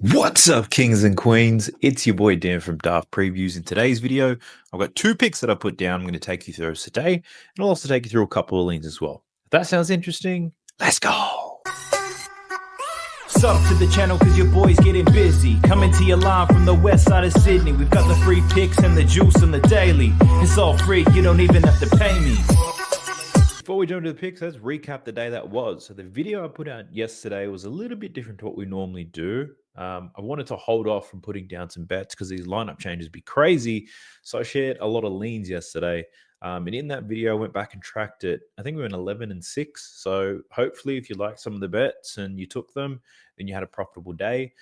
What's up, kings and queens? It's your boy Dan from Daft Previews. In today's video, I've got two picks that I put down. I'm going to take you through those today, and I'll also take you through a couple of leans as well. If that sounds interesting, let's go. Sub to the channel cause your boy's getting busy. Coming to your line from the west side of Sydney. We've got the free picks and the juice on the daily. It's all free, you don't even have to pay me. Before we jump into the picks, let's recap the day that was. So the video I put out yesterday was a little bit different to what we normally do. I wanted to hold off from putting down some bets because these lineup changes be crazy. So I shared a lot of leans yesterday. And in that video, I went back and tracked it. I think we went 11 and 6. So hopefully, if you liked some of the bets and you took them, then you had a profitable day.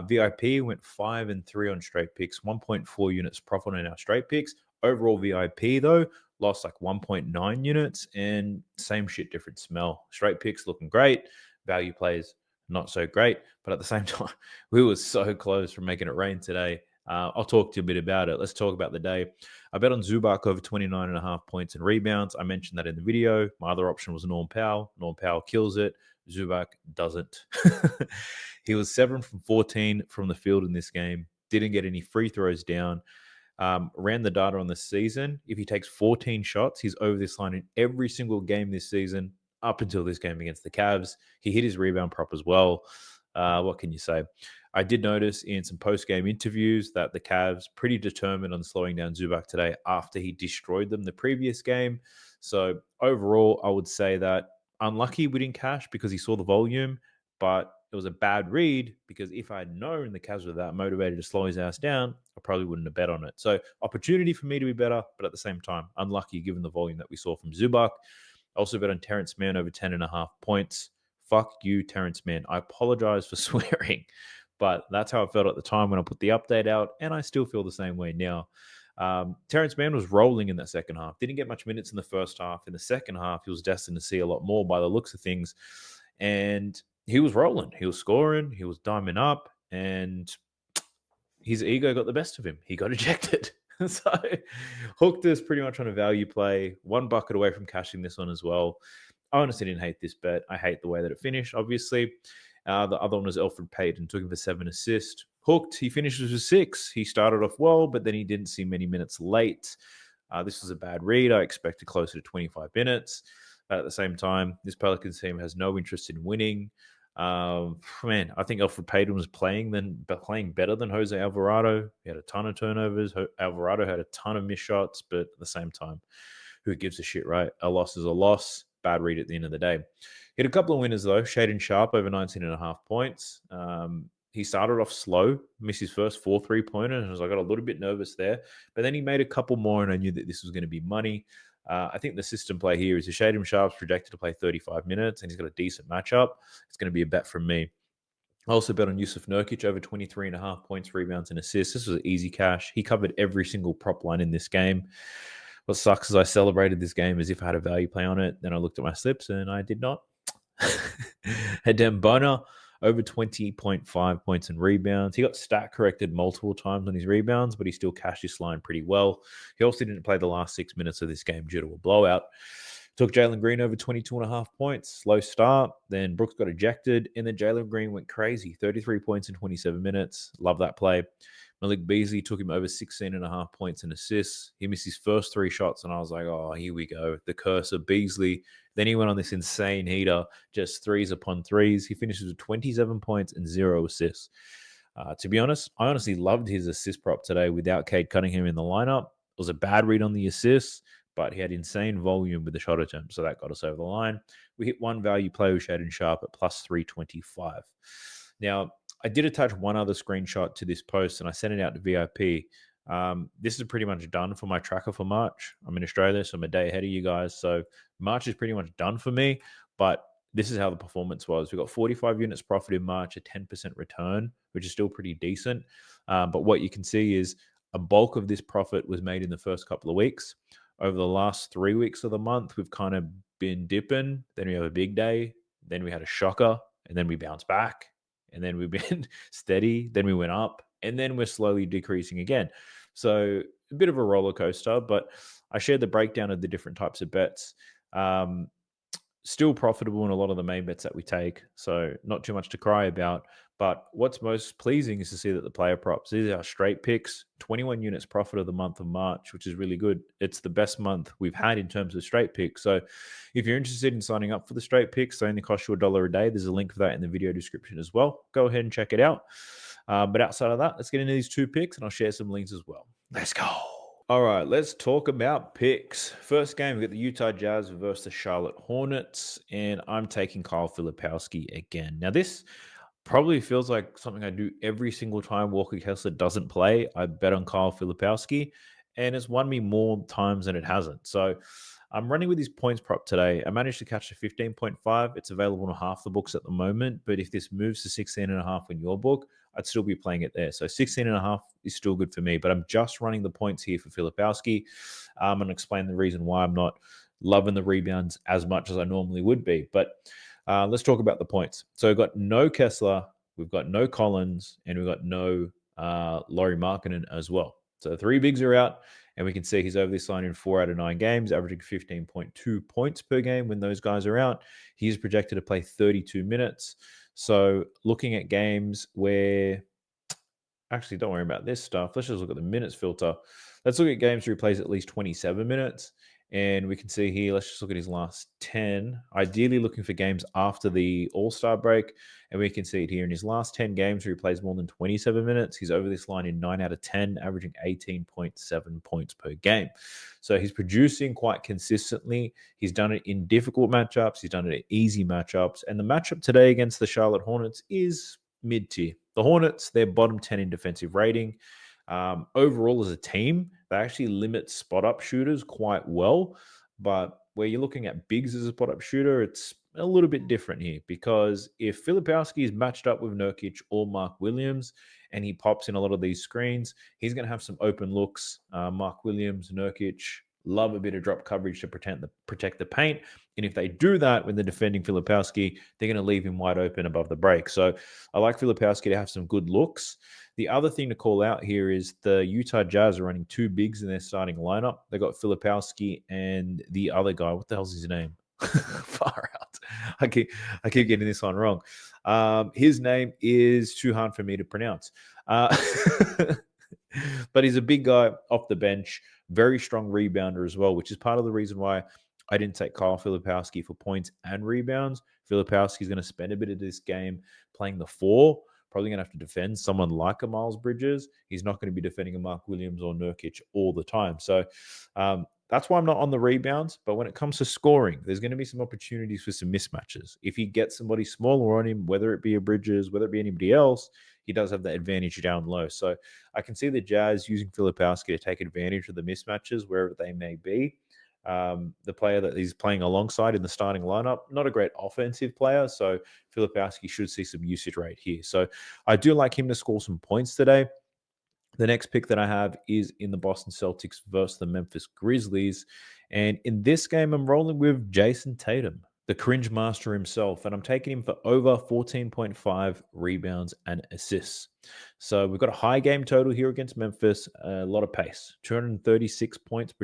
VIP went 5 and 3 on straight picks, 1.4 units profit on our straight picks. Overall VIP, though, lost like 1.9 units, and same shit, different smell. Straight picks looking great. Value plays not so great. But at the same time, we were so close from making it rain today. I'll talk to you a bit about it. Let's talk about the day. I bet on Zubac over 29.5 points and rebounds. I mentioned that in the video. My other option was Norm Powell. Norm Powell kills it. Zubac doesn't. He was 7 from 14 from the field in this game. Didn't get any free throws down. Ran the data on the season. If he takes 14 shots, he's over this line in every single game this season up until this game against the Cavs. He hit his rebound prop as well. What can you say? I did notice in some post-game interviews that the Cavs pretty determined on slowing down Zubac today after he destroyed them the previous game. So overall, I would say that unlucky we didn't cash because he saw the volume, but it was a bad read because if I had known the Cavs were that motivated to slow his ass down, I probably wouldn't have bet on it. So opportunity for me to be better, but at the same time, unlucky given the volume that we saw from Zubac. Also bet on Terrence Mann over 10.5 points. Fuck you, Terrence Mann. I apologize for swearing, but that's how I felt at the time when I put the update out, and I still feel the same way now. Terrence Mann was rolling in that second half. Didn't get much minutes in the first half. In the second half, he was destined to see a lot more by the looks of things. And he was rolling. He was scoring. He was diming up. And his ego got the best of him. He got ejected. So hooked us pretty much on a value play. One bucket away from cashing this one as well. I honestly didn't hate this bet. I hate the way that it finished, obviously. The other one was Elfrid Payton. Took him for 7 assists. Hooked. He finishes with 6. He started off well, but then he didn't see many minutes late. This was a bad read. I expected closer to 25 minutes. At the same time, this Pelicans team has no interest in winning. Man, I think Elfrid Payton was playing better than Jose Alvarado. He had a ton of turnovers. Alvarado had a ton of missed shots, but at the same time, who gives a shit, right? A loss is a loss. Bad read at the end of the day. He had a couple of winners, though. Shaden Sharp over 19.5 points. He started off slow, missed his first 4 3-pointers. I got a little bit nervous there. But then he made a couple more, and I knew that this was going to be money. I think the system play here is Shaden Sharp's projected to play 35 minutes, and he's got a decent matchup. It's going to be a bet from me. I also bet on Yusuf Nurkic over 23.5 points, rebounds, and assists. This was an easy cash. He covered every single prop line in this game. What sucks is I celebrated this game as if I had a value play on it. Then I looked at my slips, and I did not. Adem Bona over 20.5 points and rebounds. He got stat corrected multiple times on his rebounds, but he still cashed his line pretty well. He also didn't play the last 6 minutes of this game due to a blowout. Took Jalen Green over 22.5 points. Slow start. Then Brooks got ejected, and then Jalen Green went crazy. 33 points in 27 minutes. Love that play. Malik Beasley took him over 16.5 points and assists. He missed his first 3 shots, and I was like, oh, here we go. The curse of Beasley. Then he went on this insane heater, just threes upon threes. He finishes with 27 points and 0 assists. To be honest, I honestly loved his assist prop today without Cade Cunningham in the lineup. It was a bad read on the assists, but he had insane volume with the shot attempt, so that got us over the line. We hit one value play with Shaden Sharp at plus 325. Now, I did attach one other screenshot to this post, and I sent it out to VIP. This is pretty much done for my tracker for March. I'm in Australia, so I'm a day ahead of you guys. So March is pretty much done for me, but this is how the performance was. We got 45 units profit in March, a 10% return, which is still pretty decent. But what you can see is a bulk of this profit was made in the first couple of weeks. Over the last 3 weeks of the month, we've kind of been dipping. Then we have a big day. Then we had a shocker, and then we bounced back. And then we've been steady. Then we went up, and then we're slowly decreasing again. So a bit of a roller coaster, but I shared the breakdown of the different types of bets. Still profitable in a lot of the main bets that we take, so not too much to cry about. But what's most pleasing is to see that the player props, these are our straight picks, 21 units profit of the month of March, which is really good. It's the best month we've had in terms of straight picks. So if you're interested in signing up for the straight picks, they only cost you $1 a day. There's a link for that in the video description as well. Go ahead and check it out. But outside of that, let's get into these 2 picks and I'll share some links as well. Let's go. All right, let's talk about picks. First game, we got the Utah Jazz versus the Charlotte Hornets, and I'm taking Kyle Filipowski again. Now, this probably feels like something I do every single time Walker Kessler doesn't play. I bet on Kyle Filipowski, and it's won me more times than it hasn't. So I'm running with his points prop today. I managed to catch a 15.5. It's available on half the books at the moment, but if this moves to 16.5 in your book, I'd still be playing it there. So 16.5 is still good for me, but I'm just running the points here for Filipowski. I'm going to explain the reason why I'm not loving the rebounds as much as I normally would be. But let's talk about the points. So we've got no Kessler, we've got no Collins, and we've got no Lauri Markkanen as well. So the 3 bigs are out, and we can see he's over this line in 4 out of 9 games, averaging 15.2 points per game when those guys are out. He's projected to play 32 minutes. So looking at games where, actually, don't worry about this stuff. Let's just look at the minutes filter. Let's look at games where he plays at least 27 minutes. And we can see here, let's just look at his last 10. Ideally looking for games after the All-Star break. And we can see it here in his last 10 games where he plays more than 27 minutes. He's over this line in 9 out of 10, averaging 18.7 points per game. So he's producing quite consistently. He's done it in difficult matchups. He's done it in easy matchups. And the matchup today against the Charlotte Hornets is mid-tier. The Hornets, they're bottom 10 in defensive rating. Overall, as a team, they actually limit spot-up shooters quite well. But where you're looking at bigs as a spot-up shooter, it's a little bit different here, because if Filipowski is matched up with Nurkic or Mark Williams and he pops in a lot of these screens, he's going to have some open looks. Mark Williams, Nurkic love a bit of drop coverage to protect the paint. And if they do that when they're defending Filipowski, they're going to leave him wide open above the break. So I like Filipowski to have some good looks. The other thing to call out here is the Utah Jazz are running 2 bigs in their starting lineup. They got Filipowski and the other guy. What the hell's his name? Far out. I keep getting this one wrong. His name is too hard for me to pronounce. But he's a big guy off the bench, very strong rebounder as well, which is part of the reason why I didn't take Kyle Filipowski for points and rebounds. Filipowski is going to spend a bit of this game playing the 4, probably going to have to defend someone like a Miles Bridges. He's not going to be defending a Mark Williams or Nurkic all the time. So that's why I'm not on the rebounds. But when it comes to scoring, there's going to be some opportunities for some mismatches. If he gets somebody smaller on him, whether it be a Bridges, whether it be anybody else, he does have that advantage down low. So I can see the Jazz using Filipowski to take advantage of the mismatches wherever they may be. The player that he's playing alongside in the starting lineup, not a great offensive player, so Filipowski should see some usage rate here. So I do like him to score some points today. The next pick that I have is in the Boston Celtics versus the Memphis Grizzlies. And in this game, I'm rolling with Jason Tatum, the cringe master himself, and I'm taking him for over 14.5 rebounds and assists. So we've got a high game total here against Memphis, a lot of pace. 236 points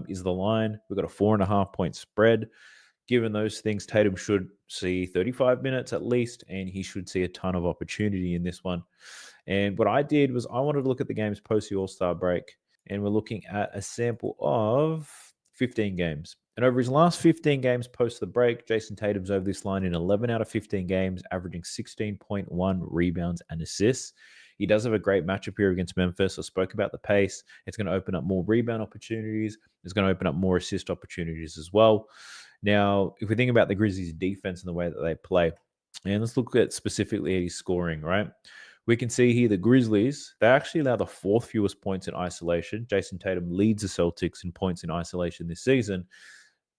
is the line. We've got a 4.5 point spread. Given those things, Tatum should see 35 minutes at least, and he should see a ton of opportunity in this one. And what I did was I wanted to look at the games post the All-Star break, and we're looking at a sample of 15 games. And over his last 15 games post the break, Jason Tatum's over this line in 11 out of 15 games, averaging 16.1 rebounds and assists. He does have a great matchup here against Memphis. I spoke about the pace. It's going to open up more rebound opportunities. It's going to open up more assist opportunities as well. Now, if we think about the Grizzlies' defense and the way that they play, and let's look at specifically at his scoring, right? We can see here the Grizzlies, they actually allow the 4th fewest points in isolation. Jason Tatum leads the Celtics in points in isolation this season.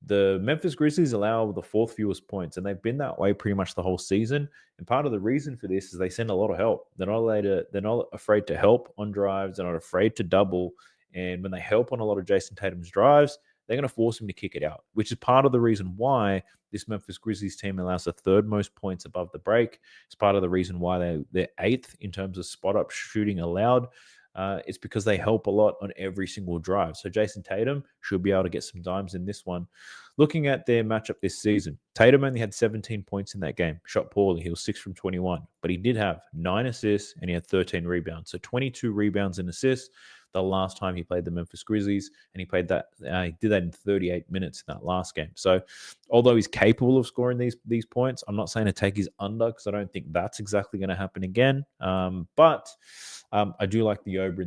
The Memphis Grizzlies allow the 4th fewest points, and they've been that way pretty much the whole season. And part of the reason for this is they send a lot of help. They're not afraid to help on drives. They're not afraid to double. And when they help on a lot of Jason Tatum's drives, they're going to force him to kick it out, which is part of the reason why this Memphis Grizzlies team allows the 3rd most points above the break. It's part of the reason why they're 8th in terms of spot-up shooting allowed. it's because they help a lot on every single drive. So Jason Tatum should be able to get some dimes in this one. Looking at their matchup this season, Tatum only had 17 points in that game, shot poorly. He was 6 from 21, but he did have 9 assists and he had 13 rebounds. So 22 rebounds and assists the last time he played the Memphis Grizzlies, and he played that. He did that in 38 minutes in that last game. So, although he's capable of scoring these points, I'm not saying to take his under because I don't think that's exactly going to happen again. But I do like the over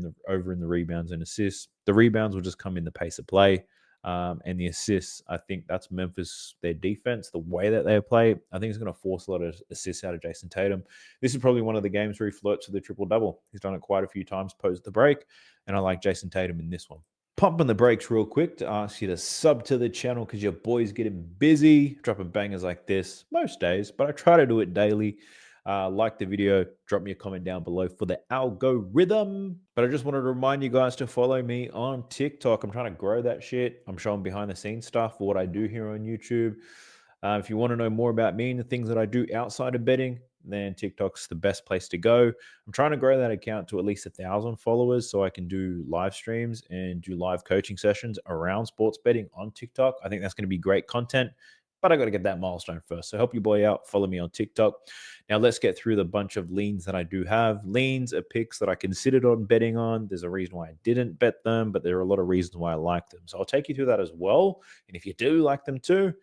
in the rebounds and assists. The rebounds will just come in the pace of play. And the assists, I think that's Memphis, their defense, the way that they play. I think it's going to force a lot of assists out of Jason Tatum. This is probably one of the games where he flirts with the triple-double. He's done it quite a few times post the break, and I like Jason Tatum in this one. Pumping the brakes real quick to ask you to sub to the channel because your boy's getting busy, dropping bangers like this most days, but I try to do it daily. Like the video, drop me a comment down below for the algorithm. But I just wanted to remind you guys to follow me on TikTok. I'm trying to grow that shit. I'm showing behind the scenes stuff for what I do here on YouTube. If you want to know more about me and the things that I do outside of betting, then TikTok's the best place to go. I'm trying to grow that account to at least 1,000 followers so I can do live streams and do live coaching sessions around sports betting on TikTok. I think that's going to be great content, but I got to get that milestone first. So help your boy out. Follow me on TikTok. Now let's get through the bunch of leans that I do have. Leans are picks that I considered on betting on. There's a reason why I didn't bet them, but there are a lot of reasons why I like them. So I'll take you through that as well. And if you do like them too,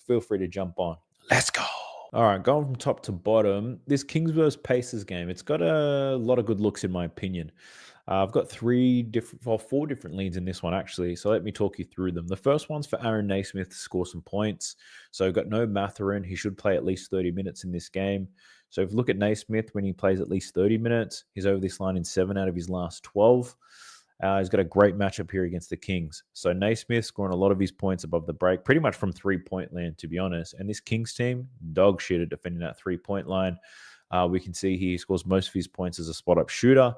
feel free to jump on. Let's go. All right, going from top to bottom, this Kings versus Pacers game, it's got a lot of good looks in my opinion. I've got four different leads in this one, actually. So let me talk you through them. The first one's for Aaron Naismith to score some points. So I've got no Mathurin. He should play at least 30 minutes in this game. So if you look at Naismith, when he plays at least 30 minutes, he's over this line in 7 out of his last 12. He's got a great matchup here against the Kings. So Naismith scoring a lot of his points above the break, pretty much from three-point land, to be honest. And this Kings team, dog shit at defending that three-point line. We can see he scores most of his points as a spot-up shooter.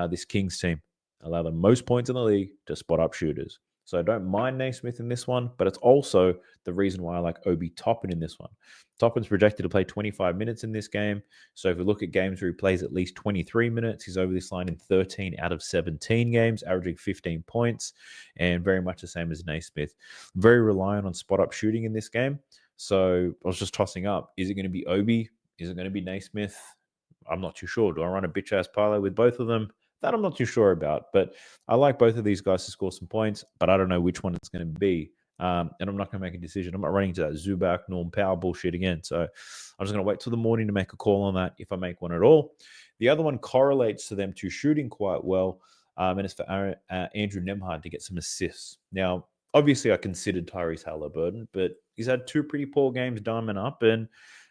This Kings team allow the most points in the league to spot-up shooters. So I don't mind Naismith in this one, but it's also the reason why I like Obi Toppin in this one. Toppin's projected to play 25 minutes in this game. So if we look at games where he plays at least 23 minutes, he's over this line in 13 out of 17 games, averaging 15 points, and very much the same as Naismith. Very reliant on spot-up shooting in this game. So I was just tossing up. Is it going to be Obi? Is it going to be Naismith? I'm not too sure. Do I run a bitch-ass parlay with both of them? That I'm not too sure about, but I like both of these guys to score some points, but I don't know which one it's going to be. And I'm not going to make a decision. I'm not running to that Zubac, Norm Powell bullshit again. So I'm just going to wait till the morning to make a call on that if I make one at all. The other one correlates to them two shooting quite well, and it's for Andrew Nembhard to get some assists. Now, obviously, I considered Tyrese Halliburton, but he's had 2 pretty poor games diamond up, and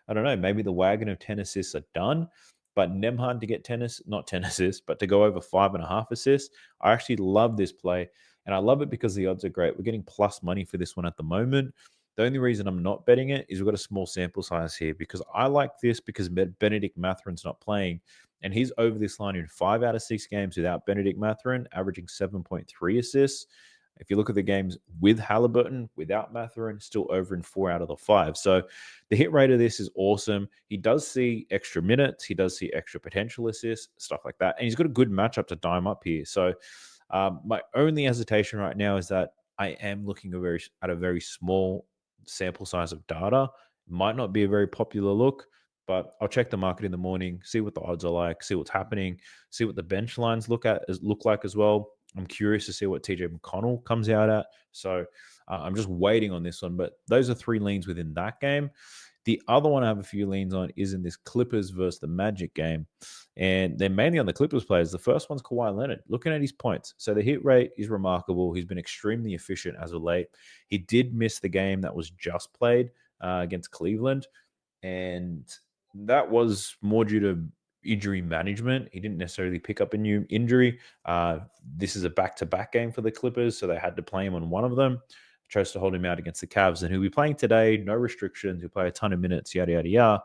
I don't know, maybe the wagon of 10 assists are done. But Nembhard to get not 10 assists, but to go over 5.5 assists. I actually love this play, and I love it because the odds are great. We're getting plus money for this one at the moment. The only reason I'm not betting it is we've got a small sample size here because I like this because Benedict Mathurin's not playing, and he's over this line in 5 out of 6 games without Benedict Mathurin, averaging 7.3 assists. If you look at the games with Halliburton, without Mathurin, still over in 4 out of the 5. So the hit rate of this is awesome. He does see extra minutes. He does see extra potential assists, stuff like that. And he's got a good matchup to dime up here. So my only hesitation right now is that I am looking at a very small sample size of data. Might not be a very popular look, but I'll check the market in the morning, see what the odds are like, see what's happening, see what the bench lines look like as well. I'm curious to see what TJ McConnell comes out at. So I'm just waiting on this one. But those are 3 leans within that game. The other one I have a few leans on is in this Clippers versus the Magic game. And they're mainly on the Clippers players. The first one's Kawhi Leonard. Looking at his points. So the hit rate is remarkable. He's been extremely efficient as of late. He did miss the game that was just played against Cleveland. And that was more due to injury management. He didn't necessarily pick up a new injury. This is a back-to-back game for the Clippers, so they had to play him on one of them. Chose to hold him out against the Cavs, and he'll be playing today. No restrictions. He'll play a ton of minutes, yada, yada, yada.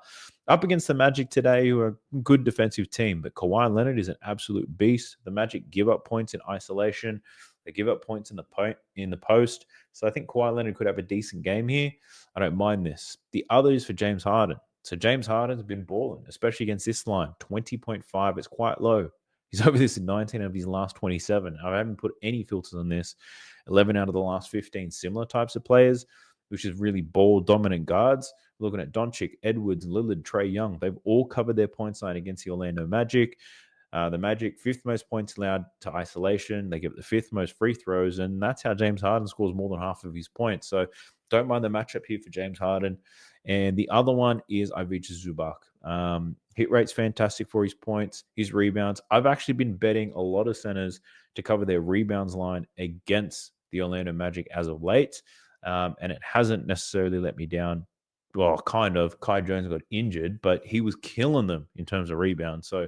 Up against the Magic today, who are a good defensive team, but Kawhi Leonard is an absolute beast. The Magic give up points in isolation. They give up points in the post. So I think Kawhi Leonard could have a decent game here. I don't mind this. The other is for James Harden. So James Harden's been balling, especially against this line. 20.5 is quite low. He's over this in 19 of his last 27. I haven't put any filters on this. 11 out of the last 15 similar types of players, which is really ball dominant guards. Looking at Doncic, Edwards, Lillard, Trae Young, they've all covered their points line against the Orlando Magic. The Magic, 5th most points allowed to isolation. They give it the 5th most free throws, and that's how James Harden scores more than half of his points. So don't mind the matchup here for James Harden. And the other one is Ivica Zubac. Hit rate's fantastic for his points, his rebounds. I've actually been betting a lot of centers to cover their rebounds line against the Orlando Magic as of late, and it hasn't necessarily let me down. Well, kind of. Kai Jones got injured, but he was killing them in terms of rebounds. So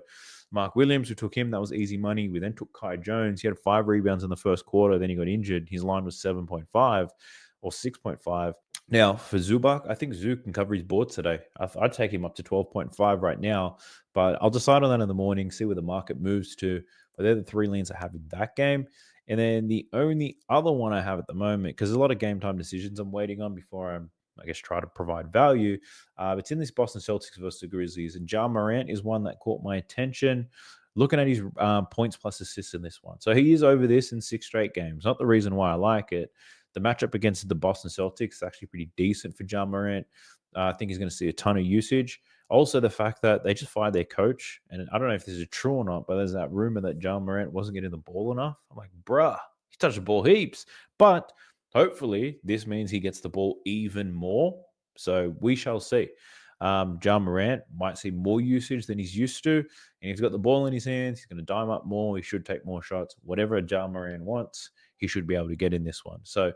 Mark Williams, we took him. That was easy money. We then took Kai Jones. He had 5 rebounds in the first quarter. Then he got injured. His line was 7.5 or 6.5. Now, for Zubac, I think Zoo can cover his boards today. I'd take him up to 12.5 right now, but I'll decide on that in the morning, see where the market moves to. But they're the 3 leans I have in that game. And then the only other one I have at the moment, because there's a lot of game time decisions I'm waiting on before I guess, try to provide value. It's in this Boston Celtics versus the Grizzlies. And Ja Morant is one that caught my attention. Looking at his points plus assists in this one. So he is over this in 6 straight games. Not the reason why I like it. The matchup against the Boston Celtics is actually pretty decent for Ja Morant. I think he's going to see a ton of usage. Also, the fact that they just fired their coach. And I don't know if this is true or not, but there's that rumor that Ja Morant wasn't getting the ball enough. I'm like, bruh, he touched the ball heaps. But hopefully, this means he gets the ball even more. So we shall see. Ja Morant might see more usage than he's used to. And if he's got the ball in his hands, he's going to dime up more. He should take more shots. Whatever Ja Morant wants, he should be able to get in this one. So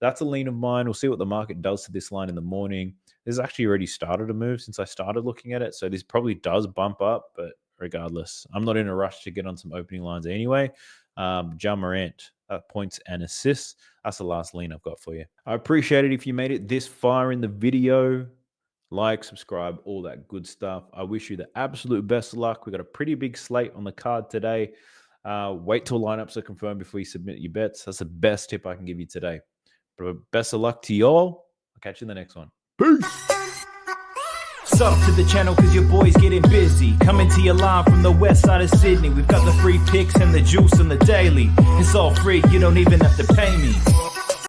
that's a lean of mine. We'll see what the market does to this line in the morning. This has actually already started to move since I started looking at it. So this probably does bump up. But regardless, I'm not in a rush to get on some opening lines anyway. Ja Morant, points and assists. That's the last lean I've got for you. I appreciate it if you made it this far in the video. Like, subscribe, all that good stuff. I wish you the absolute best of luck. We've got a pretty big slate on the card today. Wait till lineups are confirmed before you submit your bets. That's the best tip I can give you today. But best of luck to y'all. I'll catch you in the next one. Peace. Sub to the channel cause your boy's getting busy. Coming to your line from the west side of Sydney. We've got the free picks and the juice on the daily. It's all free, you don't even have to pay me.